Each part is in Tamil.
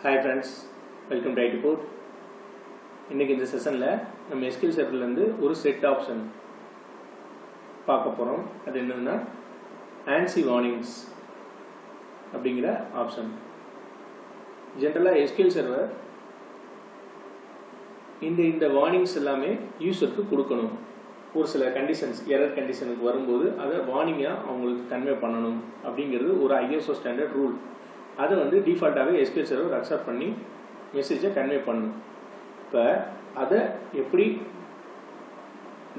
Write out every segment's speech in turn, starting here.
Hi friends, welcome to IT Port. இன்னைக்கு இந்த செஷன்ல நம்ம SQL Serverல இருந்து ஒரு செட் ஆப்ஷன் பார்க்க போறோம். அது என்னன்னா ANSI warnings அப்படிங்கிற ஆப்ஷன். ஜெனரலா SQL Server இந்த வார்னிங்ஸ் எல்லாமே யூசருக்கு கொடுக்கணும். ஒரு சில கண்டிஷன்ஸ் எரர் கண்டிஷனுக்கு வரும்போது அதை வார்னிங்கா அவங்களுக்கு கன்வே பண்ணணும் அப்படிங்கிறது ஒரு ISO ஸ்டாண்டர்ட் ரூல். அதை வந்து டிஃபால்ட்டாகவே SQL Server அக்செப்ட் பண்ணி மெசேஜை கன்வே பண்ணணும். இப்போ அதை எப்படி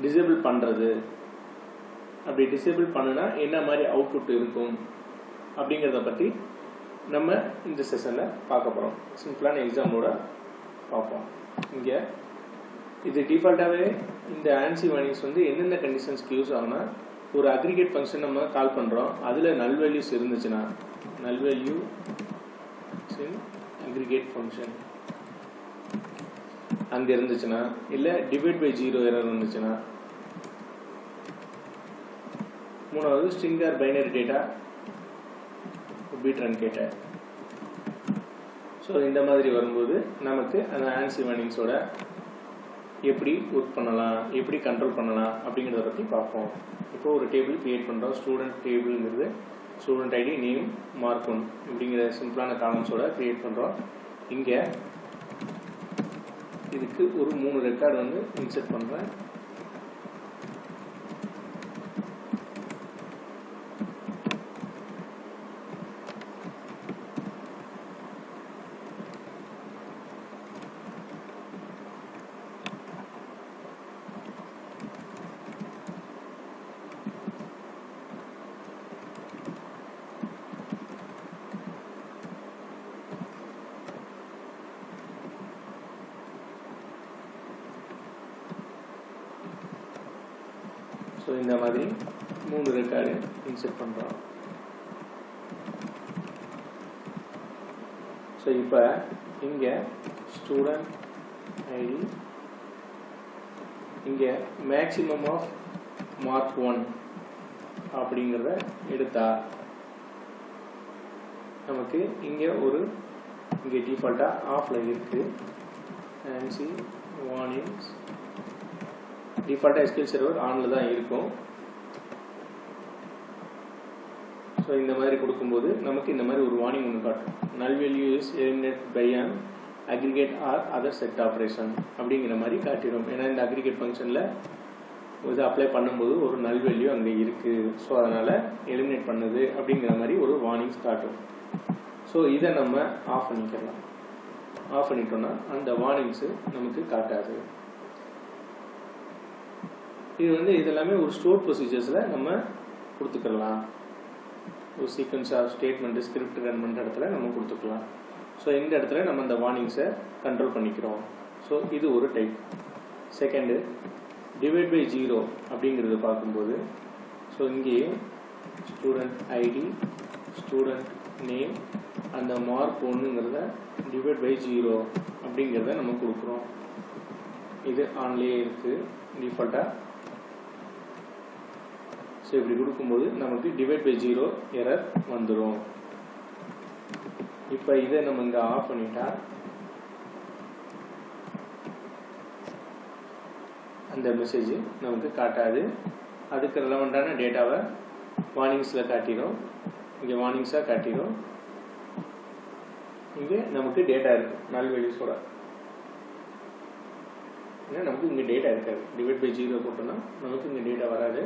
டிசேபிள் பண்ணுறது, அப்படி டிசேபிள் பண்ணுனா என்ன மாதிரி அவுட்புட் இருக்கும் அப்படிங்கிறத பற்றி நம்ம இந்த செஷனில் பார்க்க போகிறோம். சிம்பிளான எக்ஸாம்பிளோட பார்ப்போம். இங்கே இது டிஃபால்ட்டாகவே இந்த ANSI வார்னிங்ஸ் வந்து எந்தெந்த கண்டிஷன்ஸ்க்கு யூஸ் ஆகுனா, ஒரு அக்ரிகேட் ஃபங்க்ஷன் நம்ம கால் பண்ணுறோம், அதில் நல் வேல்யூஸ் இருந்துச்சுன்னா, நல் வேல்யூ அக்ரிகேட் ஃபங்க்ஷன் அங்கே இருந்துச்சுன்னா, இல்லை டிவைட் பை 0 எரர் இருந்துச்சுன்னா, மூணாவது string or binary data be truncated. So இந்த மாதிரி வரும்போது நமக்கு அந்த ANSI வார்னிங்ஸோட எப்படி ஒர்க் பண்ணலாம், எப்படி கண்ட்ரோல் பண்ணலாம் அப்படிங்கிறத பற்றி பார்ப்போம். இப்போ ஒரு டேபிள் கிரியேட் பண்ணுறோம். ஸ்டூடெண்ட் டேபிள்ங்கிறது ஸ்டூடெண்ட் ஐடி, நேம், மார்க் 1 இப்படிங்கிற சிம்பிளான காலம்ஸோட கிரியேட் பண்ணுறோம். இங்கே இதுக்கு ஒரு 3 ரெக்கார்டு வந்து இன்சர்ட் பண்ணுறேன். ஸோ இந்த மாதிரி 3 ரெக்கார்டு இன்சர்ட் பண்ணுறோம். ஸோ இப்போ இங்கே ஸ்டூடெண்ட் ஐடி, இங்கே மேக்ஸிமம் ஆஃப் மார்க் 1 அப்படிங்கிறத எடுத்தா நமக்கு இங்கே இங்கே டிஃபால்ட்டாக ஆஃபில் இருக்குது. ANSI வார்னிங்ஸ் டிஃபால்ட்டாக SQL Server ஆனில் தான் இருக்கும். ஸோ இந்த மாதிரி கொடுக்கும்போது நமக்கு இந்த மாதிரி ஒரு வார்னிங் ஒன்று காட்டும். Null value is eliminated by an aggregate or other set operation அப்படிங்கிற மாதிரி காட்டிடும். ஏன்னா இந்த அக்ரிகேட் ஃபங்க்ஷனில் இது அப்ளை பண்ணும்போது ஒரு நல் வேல்யூ அங்கே இருக்குது. ஸோ அதனால் எலிமினேட் பண்ணுது அப்படிங்கிற மாதிரி ஒரு வார்னிங்ஸ் காட்டும். ஸோ இதை நம்ம ஆஃப் பண்ணிக்கலாம். ஆஃப் பண்ணிட்டோம்னா அந்த வார்னிங்ஸு நமக்கு காட்டாது. இது வந்து இதெல்லாமே ஒரு ஸ்டோர் ப்ரொசீஜர்ஸில் நம்ம கொடுத்துக்கலாம். ஒரு sequence of statement script run பண்ணுற இடத்துல நம்ம கொடுத்துக்கலாம். ஸோ இந்த இடத்துல நம்ம அந்த வார்னிங்ஸை கண்ட்ரோல் பண்ணிக்கிறோம். ஸோ இது ஒரு டைப். செகண்டு டிவைட் பை 0 அப்படிங்கிறது பார்க்கும்போது, ஸோ இங்கேயே ஸ்டூடெண்ட் ஐடி, ஸ்டூடெண்ட் நேம், அந்த மார்க் 1ங்கிறத டிவைட் பை 0 அப்படிங்கிறத நம்ம கொடுக்குறோம். இது ஆன்லேயே இருக்குது டிஃபால்ட்டாக. ஸோ இப்படி கொடுக்கும்போது நமக்கு டிவைட் பை 0 எரர் வந்துடும். இப்போ இதை நம்ம இங்கே ஆஃப் பண்ணிட்டா அந்த மெசேஜ் நமக்கு காட்டாது. அதுக்கு ரெலவெண்ட்டான டேட்டாவை வார்னிங்ஸில் காட்டிடும். இங்கே வார்னிங்ஸாக காட்டிடும். இங்கே நமக்கு டேட்டா இருக்குது நல் வேல்யூஸோட. ஏன்னா நமக்கு இங்கே டேட்டா இருக்காது. டிவைட் பை 0 போட்டோம்னா நமக்கு இங்கே டேட்டா வராது,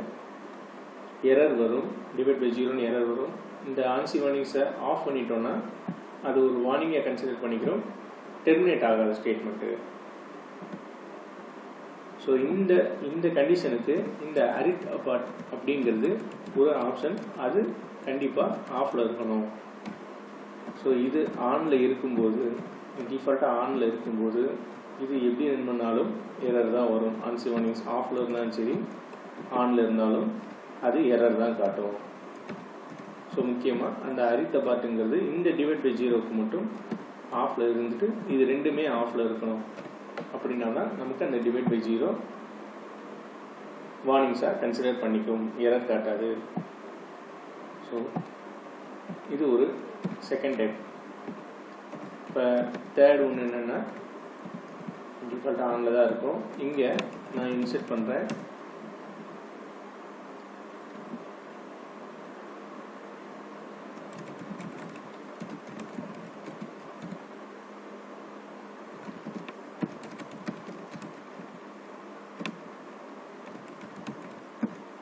எரர் வரும். டிவைட் பை 0ன்னு எரர் வரும். இந்த ANSI வார்னிங்ஸை ஆஃப் பண்ணிட்டோம்னா அது ஒரு வார்னிங்கை கன்சிடர் பண்ணிக்கிறோம், டெர்மினேட் ஆகாத ஸ்டேட்மெண்ட்டு. ஸோ இந்த கண்டிஷனுக்கு இந்த அரிட் அபார்ட் அப்படிங்கிறது ஒரு ஆப்ஷன். அது கண்டிப்பாக ஆஃபில் இருக்கணும். ஸோ இது ஆனில் இருக்கும்போது, டிஃபால்ட்டாக ஆனில் இருக்கும்போது இது எப்படி ரன் பண்ணாலும் எரர் தான் வரும். ANSI வார்னிங்ஸ் ஆஃபில் இருந்தாலும் சரி, ஆனில் இருந்தாலும் அது எரர் தான் காட்டும். ஸோ முக்கியமாக அந்த அரிட் அபார்ட்டுங்கிறது இந்த டிவைட் பை 0க்கு மட்டும் ஆஃபில் இருந்துட்டு இது ரெண்டுமே ஆஃபில் இருக்கணும். அப்படின்னா தான் நமக்கு அந்த டிவைட் பை 0 வார்னிங்ஸாக கன்சிடர் பண்ணிக்கும், எரர் காட்டாது. ஸோ இது ஒரு செகண்ட் டைப். இப்போ தேர்ட் ஒன்று என்னென்னா டிஃபால்ட்டாக ஆனில் தான் இருக்கும். இங்கே நான் இன்செர்ட் பண்ணுறேன்.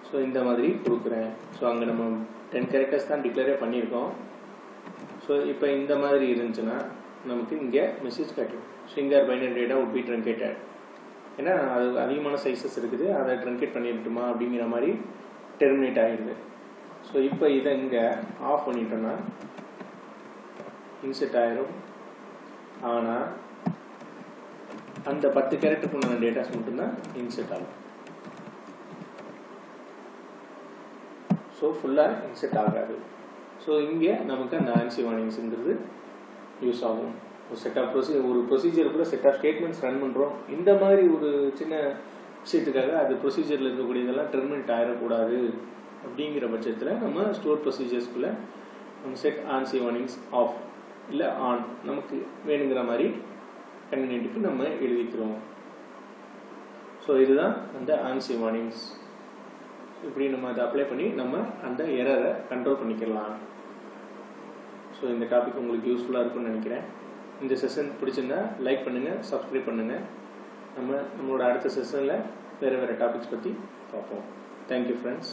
ஸோ இந்த மாதிரி கொடுக்குறேன். ஸோ அங்கே நம்ம 10 கேரக்டர்ஸ் தான் டிக்ளேரே பண்ணியிருக்கோம். ஸோ இப்போ இந்த மாதிரி இருந்துச்சுன்னா நமக்கு இங்கே மெசேஜ் காட்டும், Stringer binary data would be truncated. ஏன்னா அது அதிகமான சைஸஸ் இருக்குது, அதை ட்ரங்கேட் பண்ணிட்டுமா அப்படிங்கிற மாதிரி டெர்மினேட் ஆகிடுது. ஸோ இப்போ இதை இங்கே ஆஃப் பண்ணிட்டோன்னா இன்செர்ட் ஆயிரும். ஆனால் அந்த 10 கேரக்டருக்கு உண்டான டேட்டாஸ் மட்டும்தான் இன்செர்ட் ஆகும். ஸோ ஃபுல்லாக இன்செர்ட் ஆகாது. ஸோ இங்கே நமக்கு அந்த ANSI வார்னிங்ஸுங்கிறது யூஸ் ஆகும். ஒரு ப்ரொசீஜருக்குள்ள செட் ஆஃப் ஸ்டேட்மெண்ட்ஸ் ரன் பண்ணுறோம். இந்த மாதிரி ஒரு சின்ன விஷயத்துக்காக அது ப்ரொசீஜரில் இருக்கக்கூடியதெல்லாம் டெர்மினேட் ஆகிடக்கூடாது. அப்படிங்கிற பட்சத்தில் நம்ம ஸ்டோர் ப்ரொசீஜர்ஸ்குள்ளே நம்ம செட் ANSI வார்னிங்ஸ் ஆஃப் இல்லை ஆன் நமக்கு வேணுங்கிற மாதிரி கன்வீனியன்ட்டுக்கு நம்ம எழுதிக்கிறோம். ஸோ இதுதான் அந்த ANSI வார்னிங்ஸ். இப்படி நம்ம அதை அப்ளை பண்ணி நம்ம அந்த எரரை கண்ட்ரோல் பண்ணிக்கலாம். ஸோ இந்த டாபிக் உங்களுக்கு யூஸ்ஃபுல்லாக இருக்கும்னு நினைக்கிறேன். இந்த செஷன் பிடிச்சிருந்தா லைக் பண்ணுங்கள், சப்ஸ்கிரைப் பண்ணுங்கள். நம்மளோட அடுத்த செஷனில் வேறு டாபிக்ஸ் பற்றி பார்ப்போம். Thank you friends.